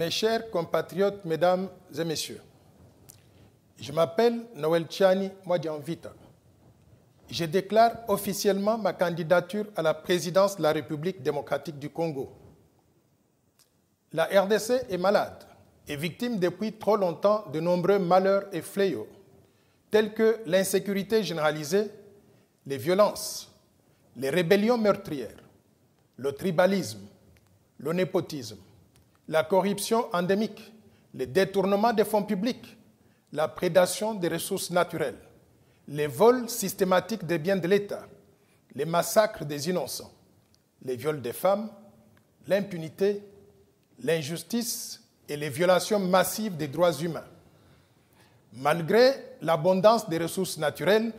Mes chers compatriotes, mesdames et messieurs, je m'appelle Noël Tchani Mwadianvita. Je déclare officiellement ma candidature à la présidence de la République démocratique du Congo. La RDC est malade et victime depuis trop longtemps de nombreux malheurs et fléaux, tels que l'insécurité généralisée, les violences, les rébellions meurtrières, le tribalisme, le népotisme, la corruption endémique, le détournement des fonds publics, la prédation des ressources naturelles, les vols systématiques des biens de l'État, les massacres des innocents, les viols des femmes, l'impunité, l'injustice et les violations massives des droits humains. Malgré l'abondance des ressources naturelles,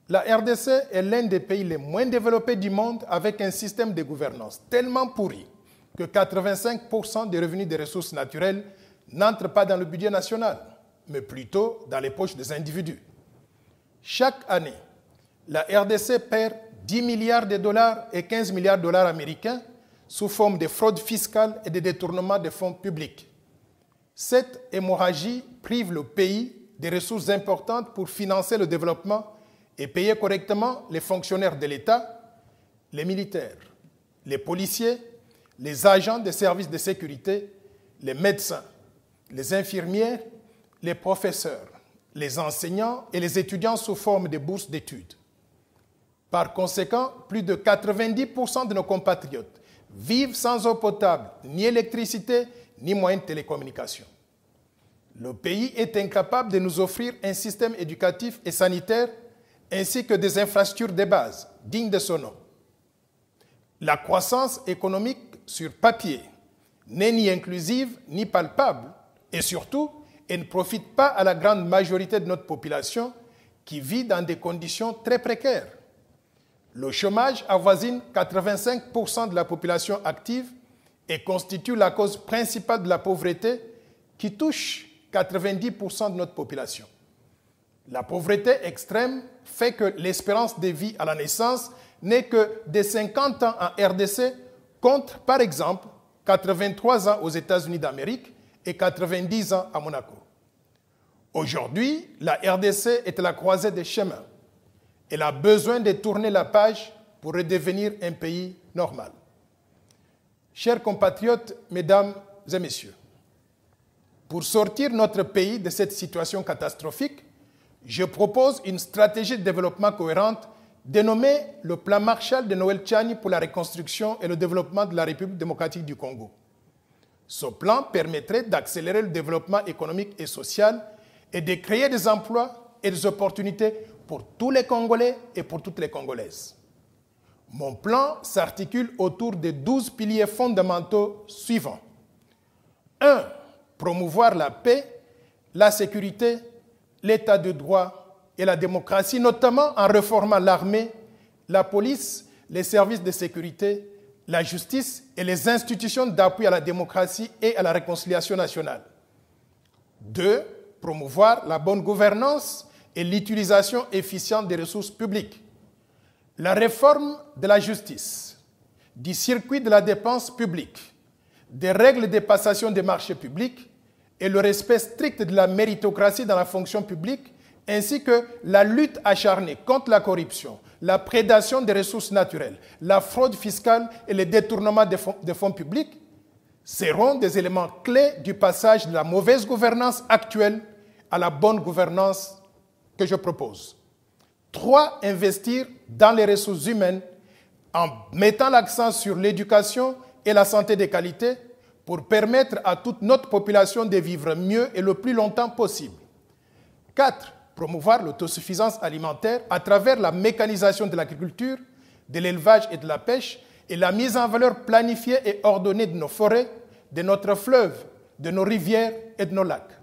la RDC est l'un des pays les moins développés du monde avec un système de gouvernance tellement pourri que 85% des revenus des ressources naturelles n'entrent pas dans le budget national, mais plutôt dans les poches des individus. Chaque année, la RDC perd 10 milliards de dollars et 15 milliards de dollars américains sous forme de fraude fiscale et de détournement des fonds publics. Cette hémorragie prive le pays des ressources importantes pour financer le développement et payer correctement les fonctionnaires de l'État, les militaires, les policiers, les agents des services de sécurité, les médecins, les infirmières, les professeurs, les enseignants et les étudiants sous forme de bourses d'études. Par conséquent, plus de 90% de nos compatriotes vivent sans eau potable, ni électricité, ni moyens de télécommunication. Le pays est incapable de nous offrir un système éducatif et sanitaire ainsi que des infrastructures de base dignes de son nom. La croissance économique sur papier n'est ni inclusive ni palpable et surtout, elle ne profite pas à la grande majorité de notre population qui vit dans des conditions très précaires. Le chômage avoisine 85% de la population active et constitue la cause principale de la pauvreté qui touche 90% de notre population. La pauvreté extrême fait que l'espérance de vie à la naissance n'est que de 50 ans en RDC contre, par exemple, 83 ans aux États-Unis d'Amérique et 90 ans à Monaco. Aujourd'hui, la RDC est à la croisée des chemins. Elle a besoin de tourner la page pour redevenir un pays normal. Chers compatriotes, mesdames et messieurs, pour sortir notre pays de cette situation catastrophique, je propose une stratégie de développement cohérente dénommée le Plan Marshall de Noël Tchani pour la reconstruction et le développement de la République démocratique du Congo. Ce plan permettrait d'accélérer le développement économique et social et de créer des emplois et des opportunités pour tous les Congolais et pour toutes les Congolaises. Mon plan s'articule autour de 12 piliers fondamentaux suivants. 1. Promouvoir la paix, la sécurité, l'état de droit et la démocratie, notamment en réformant l'armée, la police, les services de sécurité, la justice et les institutions d'appui à la démocratie et à la réconciliation nationale. 2. Promouvoir la bonne gouvernance et l'utilisation efficiente des ressources publiques. La réforme de la justice, du circuit de la dépense publique, des règles de passation des marchés publics et le respect strict de la méritocratie dans la fonction publique, ainsi que la lutte acharnée contre la corruption, la prédation des ressources naturelles, la fraude fiscale et le détournement des fonds publics, seront des éléments clés du passage de la mauvaise gouvernance actuelle à la bonne gouvernance que je propose. 3. Investir dans les ressources humaines en mettant l'accent sur l'éducation et la santé de qualité pour permettre à toute notre population de vivre mieux et le plus longtemps possible. 4. Promouvoir l'autosuffisance alimentaire à travers la mécanisation de l'agriculture, de l'élevage et de la pêche et la mise en valeur planifiée et ordonnée de nos forêts, de notre fleuve, de nos rivières et de nos lacs.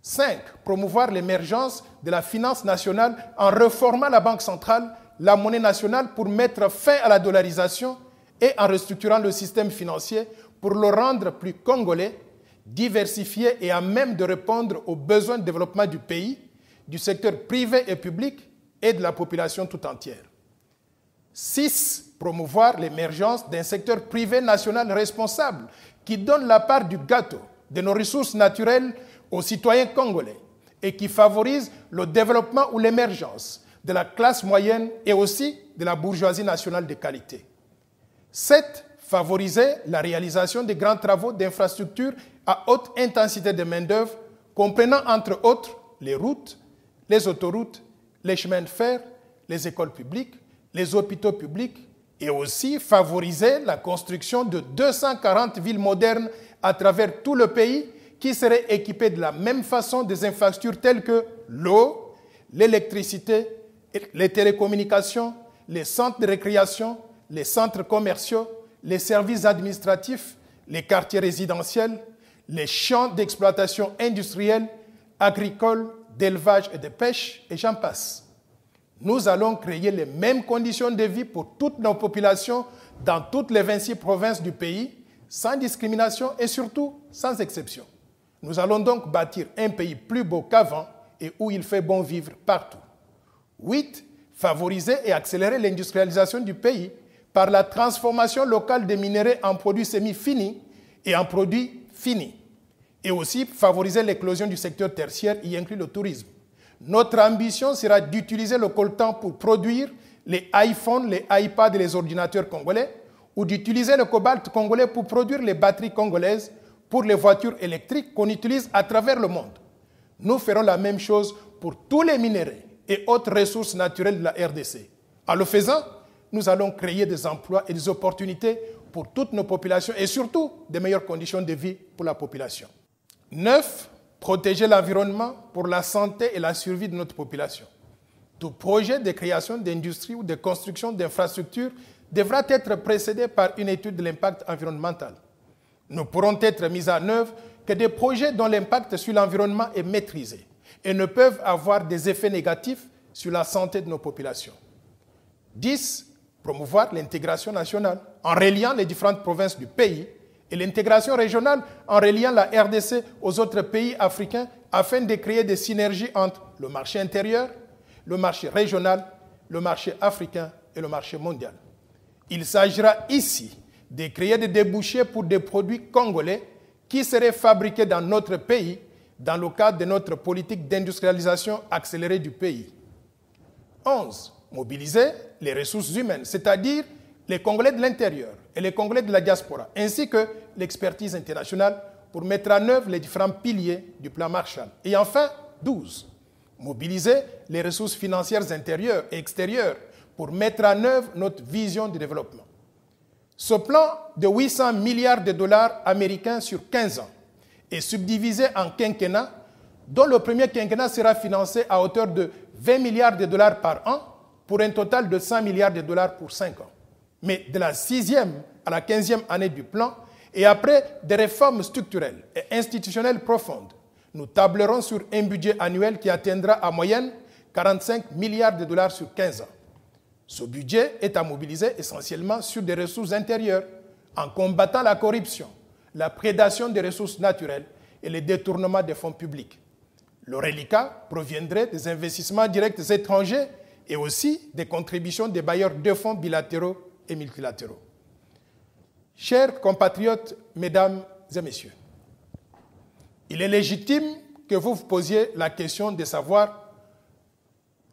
5. Promouvoir l'émergence de la finance nationale en réformant la Banque centrale, la monnaie nationale pour mettre fin à la dollarisation et en restructurant le système financier pour le rendre plus congolais, diversifié et à même de répondre aux besoins de développement du pays, du secteur privé et public et de la population tout entière. 6. promouvoir l'émergence d'un secteur privé national responsable qui donne la part du gâteau de nos ressources naturelles aux citoyens congolais et qui favorise le développement ou l'émergence de la classe moyenne et aussi de la bourgeoisie nationale de qualité. 7. Favoriser la réalisation de grands travaux d'infrastructures à haute intensité de main-d'œuvre, comprenant entre autres les routes, les autoroutes, les chemins de fer, les écoles publiques, les hôpitaux publics, et aussi favoriser la construction de 240 villes modernes à travers tout le pays qui seraient équipées de la même façon des infrastructures telles que l'eau, l'électricité, les télécommunications, les centres de récréation, les centres commerciaux, les services administratifs, les quartiers résidentiels, les champs d'exploitation industrielle, agricole, d'élevage et de pêche, et j'en passe. Nous allons créer les mêmes conditions de vie pour toutes nos populations dans toutes les 26 provinces du pays, sans discrimination et surtout sans exception. Nous allons donc bâtir un pays plus beau qu'avant et où il fait bon vivre partout. 8. Favoriser et accélérer l'industrialisation du pays par la transformation locale des minéraux en produits semi-finis et en produits finis. Et aussi favoriser l'éclosion du secteur tertiaire, y inclut le tourisme. Notre ambition sera d'utiliser le coltan pour produire les iPhones, les iPads et les ordinateurs congolais, ou d'utiliser le cobalt congolais pour produire les batteries congolaises pour les voitures électriques qu'on utilise à travers le monde. Nous ferons la même chose pour tous les minéraux et autres ressources naturelles de la RDC. En le faisant, nous allons créer des emplois et des opportunités pour toutes nos populations et surtout des meilleures conditions de vie pour la population. 9. Protéger l'environnement pour la santé et la survie de notre population. Tout projet de création d'industrie ou de construction d'infrastructures devra être précédé par une étude de l'impact environnemental. Ne pourront être mis en œuvre que des projets dont l'impact sur l'environnement est maîtrisé et ne peuvent avoir des effets négatifs sur la santé de nos populations. 10. Promouvoir l'intégration nationale en reliant les différentes provinces du pays et l'intégration régionale en reliant la RDC aux autres pays africains afin de créer des synergies entre le marché intérieur, le marché régional, le marché africain et le marché mondial. Il s'agira ici de créer des débouchés pour des produits congolais qui seraient fabriqués dans notre pays dans le cadre de notre politique d'industrialisation accélérée du pays. 11. Mobiliser les ressources humaines, c'est-à-dire les Congolais de l'intérieur et les Congolais de la diaspora, ainsi que l'expertise internationale pour mettre en œuvre les différents piliers du plan Marshall. Et enfin, 12. Mobiliser les ressources financières intérieures et extérieures pour mettre en œuvre notre vision de développement. Ce plan de 800 milliards de dollars américains sur 15 ans est subdivisé en quinquennats, dont le premier quinquennat sera financé à hauteur de 20 milliards de dollars par an pour un total de 100 milliards de dollars pour 5 ans. Mais de la 6e à la 15e année du plan, et après des réformes structurelles et institutionnelles profondes, nous tablerons sur un budget annuel qui atteindra en moyenne 45 milliards de dollars sur 15 ans. Ce budget est à mobiliser essentiellement sur des ressources intérieures, en combattant la corruption, la prédation des ressources naturelles et le détournement des fonds publics. Le reliquat proviendrait des investissements directs étrangers et aussi des contributions des bailleurs de fonds bilatéraux et multilatéraux. Chers compatriotes, mesdames et messieurs, il est légitime que vous vous posiez la question de savoir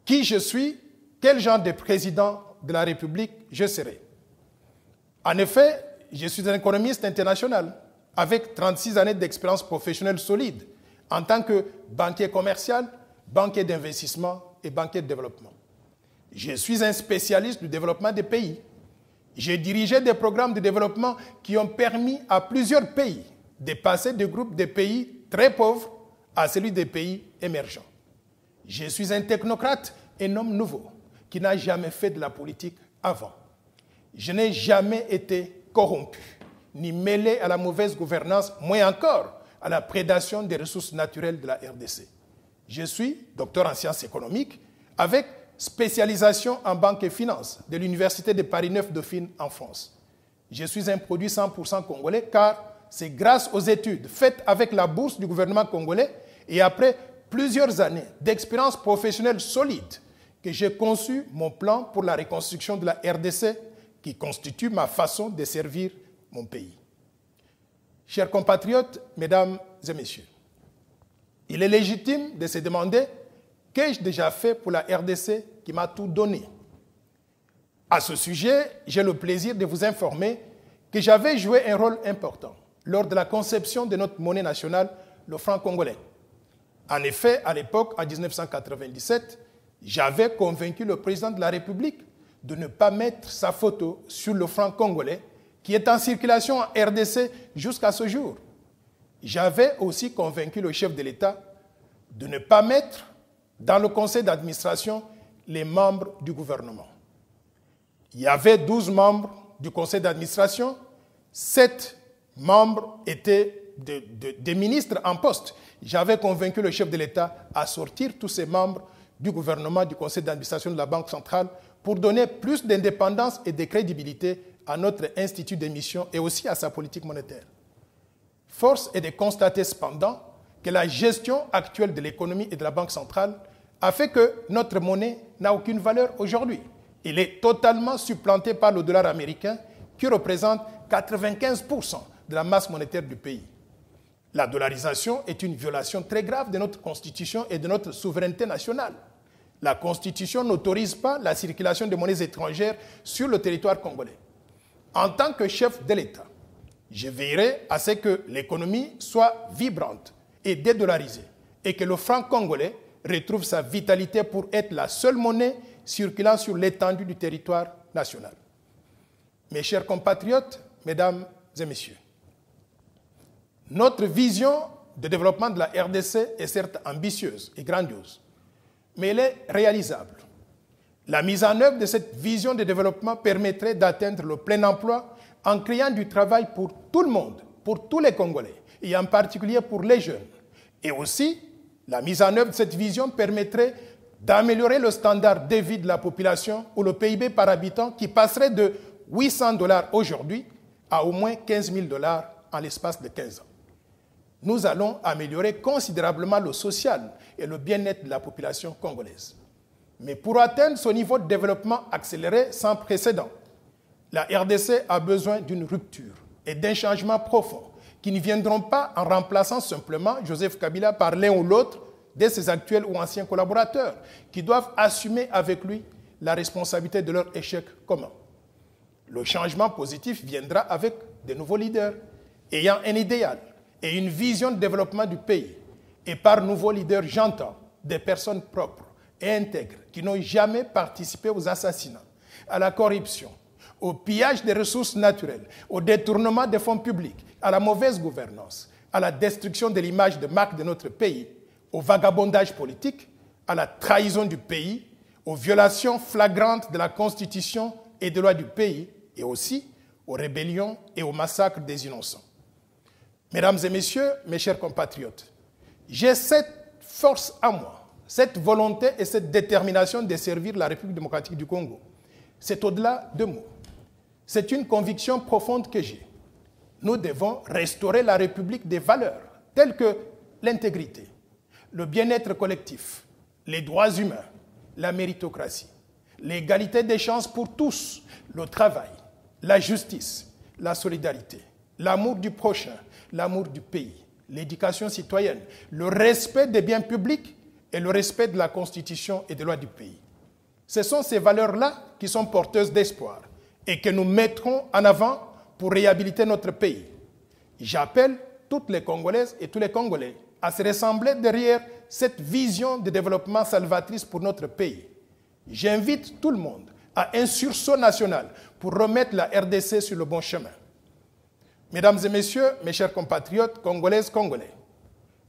qui je suis, quel genre de président de la République je serai. En effet, je suis un économiste international avec 36 années d'expérience professionnelle solide en tant que banquier commercial, banquier d'investissement et banquier de développement. Je suis un spécialiste du développement des pays. J'ai dirigé des programmes de développement qui ont permis à plusieurs pays de passer du groupe des pays très pauvres à celui des pays émergents. Je suis un technocrate, un homme nouveau qui n'a jamais fait de la politique avant. Je n'ai jamais été corrompu, ni mêlé à la mauvaise gouvernance, moins encore à la prédation des ressources naturelles de la RDC. Je suis docteur en sciences économiques avec spécialisation en banque et finance de l'Université de Paris 9 Dauphine en France. Je suis un produit 100% congolais car c'est grâce aux études faites avec la bourse du gouvernement congolais et après plusieurs années d'expérience professionnelle solide que j'ai conçu mon plan pour la reconstruction de la RDC qui constitue ma façon de servir mon pays. Chers compatriotes, mesdames et messieurs, il est légitime de se demander qu'ai-je déjà fait pour la RDC qui m'a tout donné. À ce sujet, j'ai le plaisir de vous informer que j'avais joué un rôle important lors de la conception de notre monnaie nationale, le franc congolais. En effet, à l'époque, en 1997, j'avais convaincu le président de la République de ne pas mettre sa photo sur le franc congolais qui est en circulation en RDC jusqu'à ce jour. J'avais aussi convaincu le chef de l'État de ne pas mettre dans le conseil d'administration les membres du gouvernement. Il y avait 12 membres du conseil d'administration, 7 membres étaient des ministres en poste. J'avais convaincu le chef de l'État à sortir tous ces membres du gouvernement, du conseil d'administration de la Banque centrale pour donner plus d'indépendance et de crédibilité à notre institut d'émission et aussi à sa politique monétaire. Force est de constater cependant que la gestion actuelle de l'économie et de la Banque centrale a fait que notre monnaie n'a aucune valeur aujourd'hui. Il est totalement supplanté par le dollar américain qui représente 95% de la masse monétaire du pays. La dollarisation est une violation très grave de notre Constitution et de notre souveraineté nationale. La Constitution n'autorise pas la circulation de monnaies étrangères sur le territoire congolais. En tant que chef de l'État, je veillerai à ce que l'économie soit vibrante et dédollarisée et que le franc congolais retrouve sa vitalité pour être la seule monnaie circulant sur l'étendue du territoire national. Mes chers compatriotes, mesdames et messieurs, notre vision de développement de la RDC est certes ambitieuse et grandiose, mais elle est réalisable. La mise en œuvre de cette vision de développement permettrait d'atteindre le plein emploi en créant du travail pour tout le monde, pour tous les Congolais, et en particulier pour les jeunes. Et aussi, la mise en œuvre de cette vision permettrait d'améliorer le standard de vie de la population ou le PIB par habitant qui passerait de $800 aujourd'hui à au moins $15 000 en l'espace de 15 ans. Nous allons améliorer considérablement le social et le bien-être de la population congolaise. Mais pour atteindre ce niveau de développement accéléré sans précédent, la RDC a besoin d'une rupture et d'un changement profond qui ne viendront pas en remplaçant simplement Joseph Kabila par l'un ou l'autre de ses actuels ou anciens collaborateurs qui doivent assumer avec lui la responsabilité de leur échec commun. Le changement positif viendra avec de nouveaux leaders ayant un idéal et une vision de développement du pays. Et par nouveaux leaders, j'entends des personnes propres et intègres qui n'ont jamais participé aux assassinats, à la corruption, au pillage des ressources naturelles, au détournement des fonds publics, à la mauvaise gouvernance, à la destruction de l'image de marque de notre pays, au vagabondage politique, à la trahison du pays, aux violations flagrantes de la Constitution et des lois du pays, et aussi aux rébellions et aux massacres des innocents. Mesdames et messieurs, mes chers compatriotes, j'ai cette force à moi, cette volonté et cette détermination de servir la République démocratique du Congo. C'est au-delà de mots. C'est une conviction profonde que j'ai. Nous devons restaurer la République des valeurs telles que l'intégrité, le bien-être collectif, les droits humains, la méritocratie, l'égalité des chances pour tous, le travail, la justice, la solidarité, l'amour du prochain, l'amour du pays, l'éducation citoyenne, le respect des biens publics et le respect de la Constitution et des lois du pays. Ce sont ces valeurs-là qui sont porteuses d'espoir et que nous mettrons en avant pour réhabiliter notre pays. J'appelle toutes les Congolaises et tous les Congolais à se rassembler derrière cette vision de développement salvatrice pour notre pays. J'invite tout le monde à un sursaut national pour remettre la RDC sur le bon chemin. Mesdames et messieurs, mes chers compatriotes congolaises, congolais,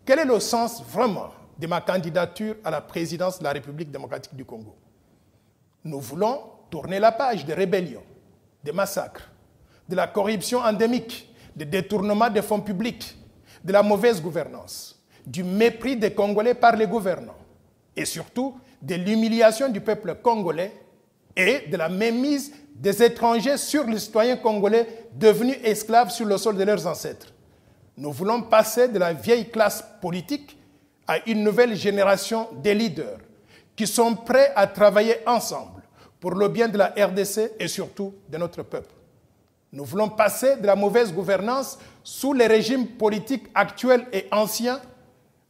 quel est le sens vraiment de ma candidature à la présidence de la République démocratique du Congo? Nous voulons tourner la page des rébellions, des massacres, de la corruption endémique, des détournements des fonds publics, de la mauvaise gouvernance, du mépris des Congolais par les gouvernants et surtout de l'humiliation du peuple congolais et de la mainmise des étrangers sur les citoyens congolais devenus esclaves sur le sol de leurs ancêtres. Nous voulons passer de la vieille classe politique à une nouvelle génération de leaders qui sont prêts à travailler ensemble pour le bien de la RDC et surtout de notre peuple. Nous voulons passer de la mauvaise gouvernance sous les régimes politiques actuels et anciens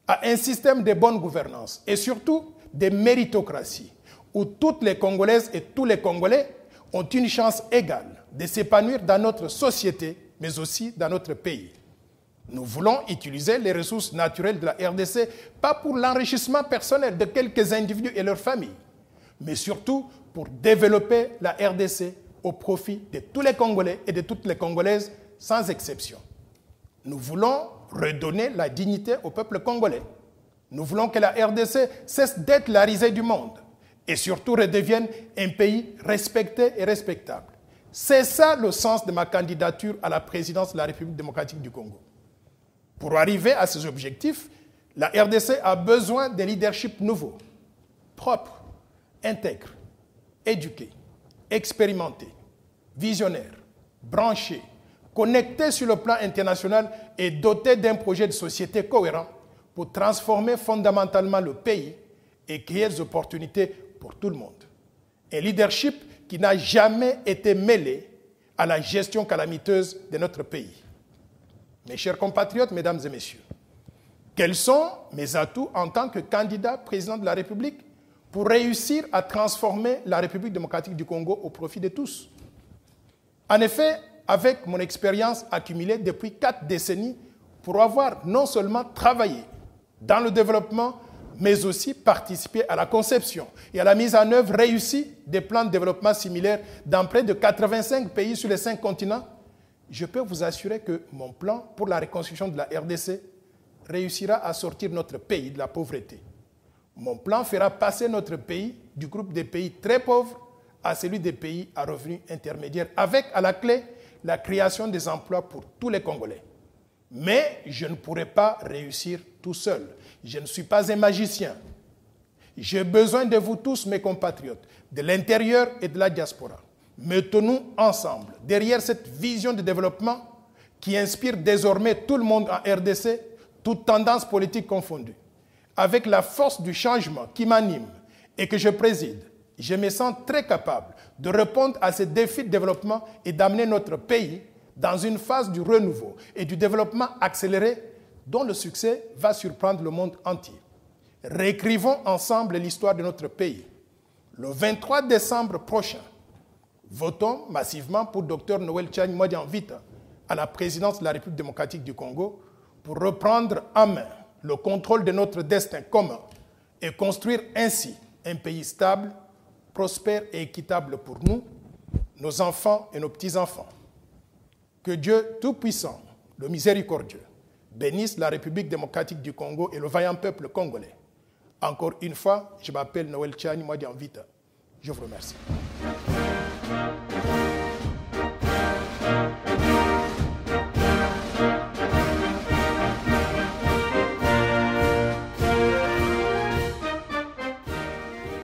à un système de bonne gouvernance et surtout de méritocratie, où toutes les Congolaises et tous les Congolais ont une chance égale de s'épanouir dans notre société, mais aussi dans notre pays. Nous voulons utiliser les ressources naturelles de la RDC, pas pour l'enrichissement personnel de quelques individus et leurs familles, mais surtout pour développer la RDC au profit de tous les Congolais et de toutes les Congolaises, sans exception. Nous voulons redonner la dignité au peuple congolais. Nous voulons que la RDC cesse d'être la risée du monde et surtout redevienne un pays respecté et respectable. C'est ça le sens de ma candidature à la présidence de la République démocratique du Congo. Pour arriver à ces objectifs, la RDC a besoin d'un leadership nouveau, propre, intègre, éduqué, expérimenté, visionnaire, branché, connecté sur le plan international et doté d'un projet de société cohérent pour transformer fondamentalement le pays et créer des opportunités pour tout le monde. Un leadership qui n'a jamais été mêlé à la gestion calamiteuse de notre pays. Mes chers compatriotes, mesdames et messieurs, quels sont mes atouts en tant que candidat président de la République pour réussir à transformer la République démocratique du Congo au profit de tous? En effet, avec mon expérience accumulée depuis 4 décennies, pour avoir non seulement travaillé dans le développement, mais aussi participé à la conception et à la mise en œuvre réussie des plans de développement similaires dans près de 85 pays sur les 5 continents, je peux vous assurer que mon plan pour la reconstruction de la RDC réussira à sortir notre pays de la pauvreté. Mon plan fera passer notre pays du groupe des pays très pauvres à celui des pays à revenus intermédiaires, avec à la clé la création des emplois pour tous les Congolais. Mais je ne pourrai pas réussir tout seul. Je ne suis pas un magicien. J'ai besoin de vous tous, mes compatriotes, de l'intérieur et de la diaspora. Mettons-nous ensemble derrière cette vision de développement qui inspire désormais tout le monde en RDC, toutes tendances politiques confondues. Avec la force du changement qui m'anime et que je préside, je me sens très capable de répondre à ces défis de développement et d'amener notre pays dans une phase du renouveau et du développement accéléré dont le succès va surprendre le monde entier. Réécrivons ensemble l'histoire de notre pays. Le 23 décembre prochain, votons massivement pour Dr Noël Tchani Modian-Vita à la présidence de la République démocratique du Congo pour reprendre en main le contrôle de notre destin commun et construire ainsi un pays stable, prospère et équitable pour nous, nos enfants et nos petits-enfants. Que Dieu Tout-Puissant, le miséricordieux, bénisse la République démocratique du Congo et le vaillant peuple congolais. Encore une fois, je m'appelle Noël Tchani Modian-Vita. Je vous remercie.